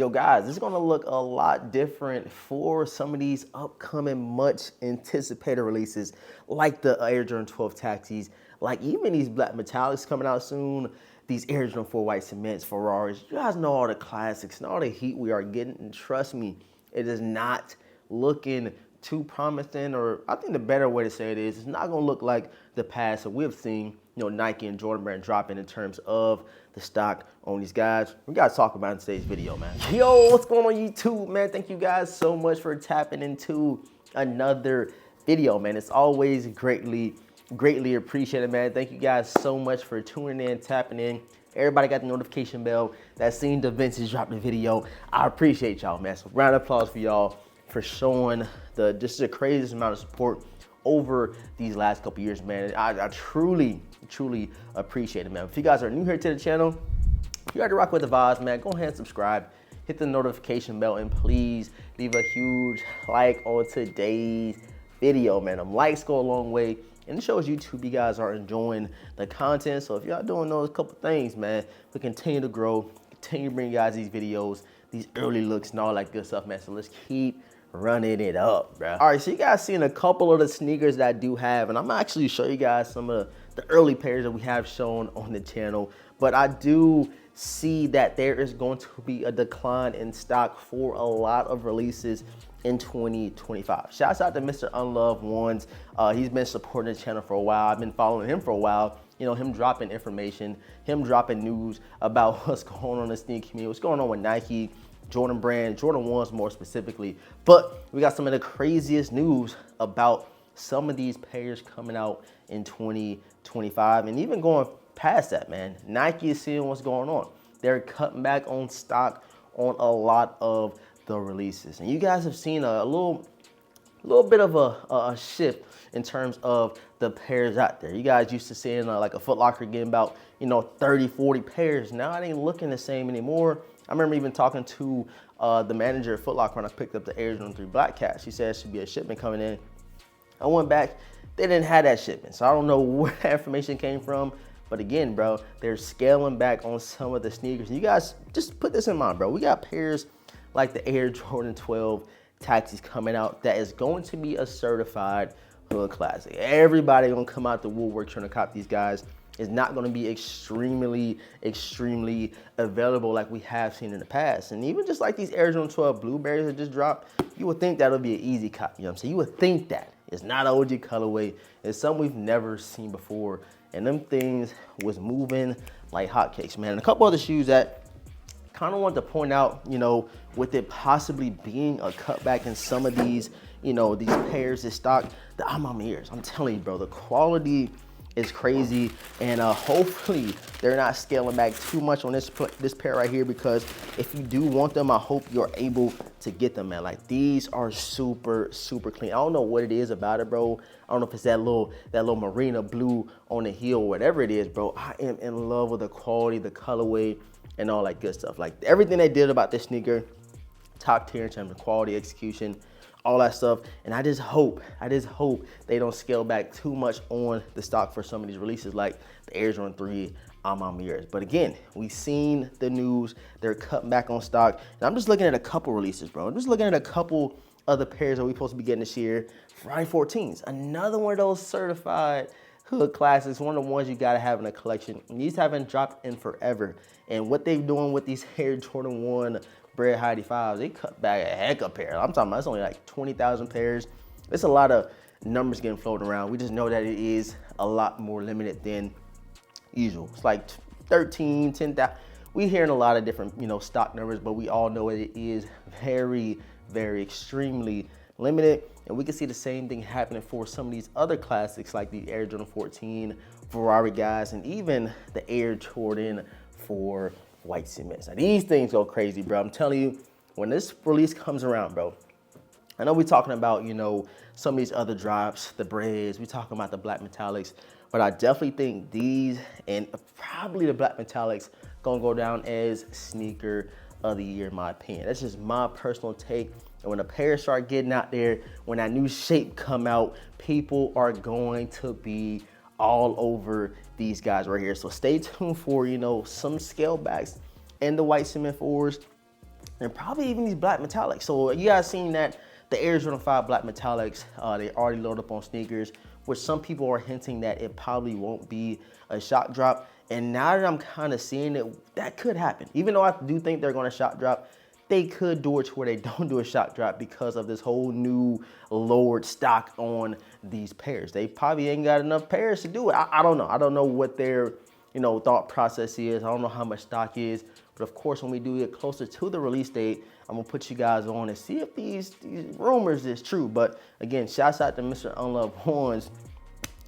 Yo guys, this is gonna look a lot different for some of these upcoming much anticipated releases like the Air Jordan 12 Taxis, like even these black metallics coming out soon, these Air Jordan 4 white cements, Ferraris. You guys know all the classics and all the heat we are getting, and trust me, it is not looking too promising, or I think the better way to say it is, it's not gonna look like the past that we've seen, Nike and Jordan Brand dropping in terms of the stock on these guys. We gotta talk about in today's video, man. Yo, what's going on YouTube, man? Thank you guys so much for tapping into another video, man. It's always greatly appreciated, man. Thank you guys so much for tuning in, tapping in. Everybody got the notification bell that seen the Vintage drop the video. I appreciate y'all, man. So round of applause for y'all for showing just the craziest amount of support over these last couple years, man. I truly appreciate it, man. If you guys are new here to the channel, you already rock with the vibes, man. Go ahead and subscribe, hit the notification bell, and please leave a huge like on today's video, man. Them likes go a long way, and it shows YouTube you guys are enjoying the content. So if y'all doing those couple things, man, we continue to grow, continue to bring you guys these videos, these early looks and all that good stuff, man. So let's keep running it up, bro. All right, so you guys seen a couple of the sneakers that I do have, and I'm gonna actually show you guys some of the early pairs that we have shown on the channel. But I do see that there is going to be a decline in stock for a lot of releases in 2025. Shouts out to Mr. Unloved Ones. He's been supporting the channel for a while. I've been following him for a while. Him dropping information, him dropping news about what's going on in the sneaker community, what's going on with Nike, Jordan Brand, Jordan 1s more specifically. But we got some of the craziest news about some of these pairs coming out in 2025, and even going past that, man. Nike is seeing what's going on. They're cutting back on stock on a lot of the releases. And you guys have seen a little bit of a shift in terms of the pairs out there. You guys used to seeing like a Foot Locker getting about 30, 40 pairs. Now it ain't looking the same anymore. I remember even talking to the manager at Foot Locker when I picked up the Air Jordan 3 Black Cat. She said there should be a shipment coming in. I went back, they didn't have that shipment. So I don't know where that information came from. But again, bro, they're scaling back on some of the sneakers. And you guys just put this in mind, bro. We got pairs like the Air Jordan 12 Taxis coming out that is going to be a certified hood classic. Everybody gonna come out the woodwork trying to cop these guys. Is not going to be extremely available like we have seen in the past. And even just like these Air Jordan 12 blueberries that just dropped, you would think that would be an easy cop. You know what I'm saying? You would think that. It's not an OG colorway. It's something we've never seen before. And them things was moving like hotcakes, man. And a couple other shoes that kind of want to point out, with it possibly being a cutback in some of these, these pairs of stock, the I'm telling you, bro, the quality is crazy, and hopefully they're not scaling back too much on this pair right here, because if you do want them, I hope you're able to get them, man. Like, these are super clean. I don't know what it is about it, bro. I don't know if it's that little marina blue on the heel, whatever it is, bro. I am in love with the quality, the colorway, and all that good stuff. Like, everything they did about this sneaker, top tier in terms of quality, execution, all that stuff. And I just hope they don't scale back too much on the stock for some of these releases like the Air Jordan 3 Years. But again, we've seen the news, they're cutting back on stock. And I'm just looking at a couple releases, bro. I'm just looking at a couple other pairs that we're supposed to be getting this year. Friday 14s, another one of those certified hood classics, one of the ones you gotta have in a collection. And these haven't dropped in forever. And what they're doing with these Air Jordan 1 Bread Heidi 5s, they cut back a heck of pair. I'm talking about it's only like 20,000 pairs. It's a lot of numbers getting floated around. We just know that it is a lot more limited than usual. It's like 13, 10,000. We're hearing a lot of different, stock numbers, but we all know it is very extremely limited. And we can see the same thing happening for some of these other classics like the Air Jordan 14 Ferrari guys, and even the Air Jordan 4 white cements. Now these things go crazy, bro. I'm telling you, when this release comes around, bro, I know we're talking about, some of these other drops, the breads, we're talking about the black metallics, but I definitely think these and probably the black metallics gonna go down as sneaker of the year, in my opinion. That's just my personal take. And when the pairs start getting out there, when that new shape come out, people are going to be all over these guys right here. So stay tuned for, some scale backs and the white cement fours. and probably even these black metallics. So you guys seen that the Air Jordan 5 black metallics, they already loaded up on sneakers, which some people are hinting that it probably won't be a shock drop. And now that I'm kind of seeing it, that could happen. Even though I do think they're gonna shock drop, they could do it to where they don't do a shock drop because of this whole new lowered stock on these pairs. They probably ain't got enough pairs to do it. I don't know. I don't know what their thought process is. I don't know how much stock is. But of course, when we do get closer to the release date, I'm gonna put you guys on and see if these rumors is true. But again, shouts out to Mr. Unloved Horns,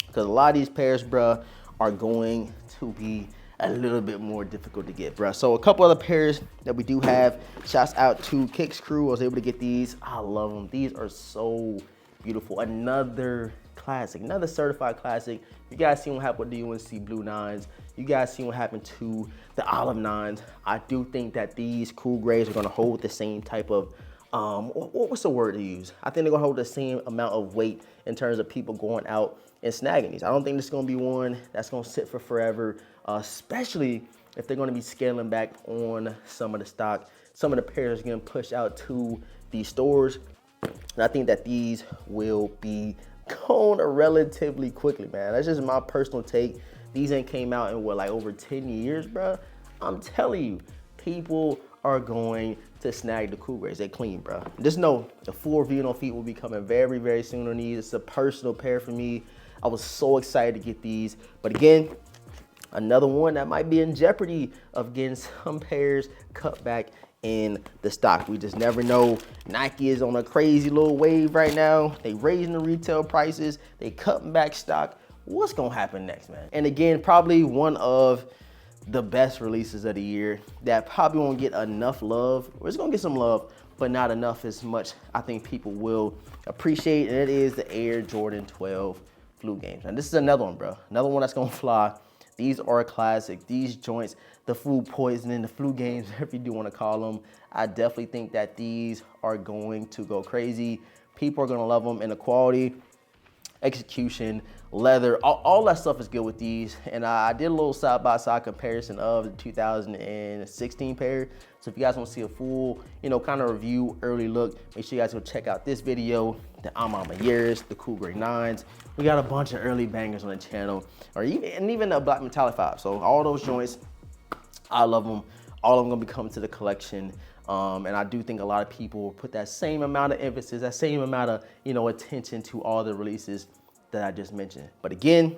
because a lot of these pairs, bruh, are going to be a little bit more difficult to get, bruh. So a couple other pairs that we do have. Shouts out to Kicks Crew. I was able to get these. I love them. These are so beautiful. Another classic, another certified classic. You guys seen what happened with the UNC Blue 9s. You guys seen what happened to the Olive 9s. I do think that these cool grays are gonna hold the same type of, what's the word to use? I think they're gonna hold the same amount of weight in terms of people going out and snagging these. I don't think this is gonna be one that's gonna sit for forever, especially if they're gonna be scaling back on some of the stock. Some of the pairs are getting pushed out to these stores. And I think that these will be gone relatively quickly, man. That's just my personal take. These ain't came out in what, like over 10 years, bro? I'm telling you, people are going to snag the cool grays. They clean, bro. Just know the full review on feet will be coming very, very soon on these. It's a personal pair for me. I was so excited to get these. But again, another one that might be in jeopardy of getting some pairs cut back in the stock. We just never know. Nike is on a crazy little wave right now. They raising the retail prices. They cutting back stock. What's gonna happen next, man? And again, probably one of the best releases of the year that probably won't get enough love. It's gonna get some love, but not enough as much I think people will appreciate, and it is the Air Jordan 12 Flu Games. And this is another one, bro. Another one that's gonna fly. These are a classic. These joints, the food poisoning, the flu games, whatever you do want to call them. I definitely think that these are going to go crazy. People are going to love them, and the quality, execution, leather, all that stuff is good with these. And I did a little side-by-side comparison of the 2016 pair. So if you guys want to see a full, kind of review, early look, make sure you guys go check out this video, the Amama Years, the Cool Gray 9s. We got a bunch of early bangers on the channel, even the Black Metallic 5. So all those joints, I love them. All of them gonna be coming to the collection. And I do think a lot of people put that same amount of emphasis, that same amount of, attention to all the releases that I just mentioned. But again,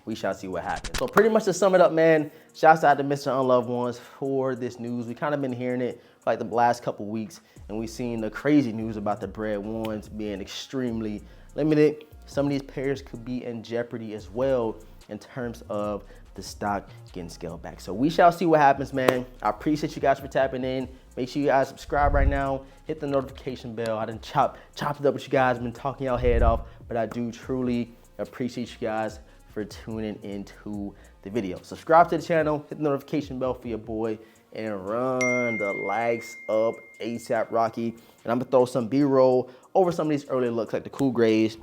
we shall see what happens. So pretty much to sum it up, man, shouts out to Mr. Unloved Ones for this news. We kind of been hearing it for like the last couple weeks, and we've seen the crazy news about the Bread Ones being extremely limited. Some of these pairs could be in jeopardy as well in terms of the stock getting scaled back. So we shall see what happens, man. I appreciate you guys for tapping in. Make sure you guys subscribe right now. Hit the notification bell. I done chopped it up with you guys. Been talking y'all head off, but I do truly appreciate you guys for tuning into the video. Subscribe to the channel. Hit the notification bell for your boy, and run the likes up ASAP Rocky. And I'm gonna throw some B-roll over some of these early looks like the Cool Grays,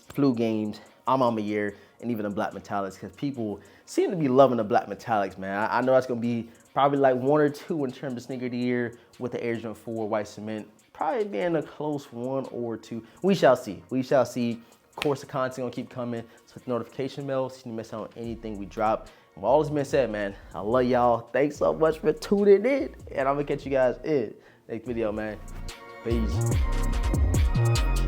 Flu Games, Amama Year, and even the Black Metallics, because people seem to be loving the Black Metallics, man. I know that's gonna be probably like 1 or 2 in terms of sneaker of the year, with the Air Jordan 4 White Cement probably being a close 1 or 2. We shall see. We shall see. Of course, the content gonna keep coming. So hit the notification bell so you don't miss out on anything we drop. And with all this being said, man, I love y'all. Thanks so much for tuning in, and I'm gonna catch you guys in next video, man. Peace.